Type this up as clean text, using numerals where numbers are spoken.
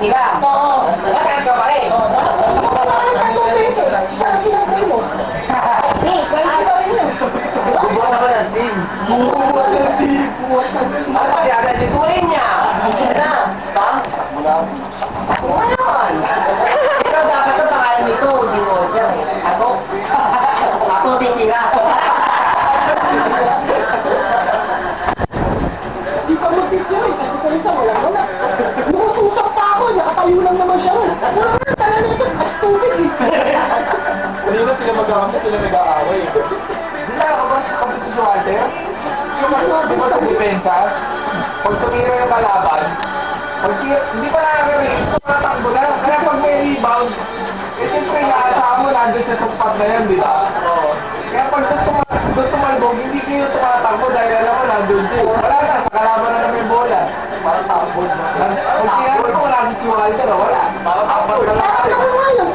tira. Oo. Nakakas ka pa rin. Bakit ang 2 pesos? Isang sinabay mo. Ni, 20 pa rin yun. Bubuha naman ang team. Bubuha ng team. Ano kasi agad ituloy niya? Sige na. Ha? Ngayon. Ikaw dapat ito pangalan nito. Hindi mo siya eh. Ako titira. Si Pamutik yun eh. Sabi ko rin sa wala. Numutusok pa ako. Nakatayo lang naman siya. Wala na tala na ito. Kastubig eh. Hindi na sila mag-aamit, sila nag-aaway. Di ba ako ba kapit si Walter? Di ba sa depensa? Pag tumira yung kalaban, hindi pa nakakarinig, tumatakbo na. Kaya pag may rebound, eh siyempre nakasama mo nandun sa tumpat na yan, di ba? Kaya pag doon tumalbog, hindi kayo tumatakbo dahil alam mo nandun siya. Wala na, sa kalaban na namin bola. Parang takbo. Pag tinanong ko, wala si Walter, wala. Parang takbo na lang Kaya tayo. ako nga yun.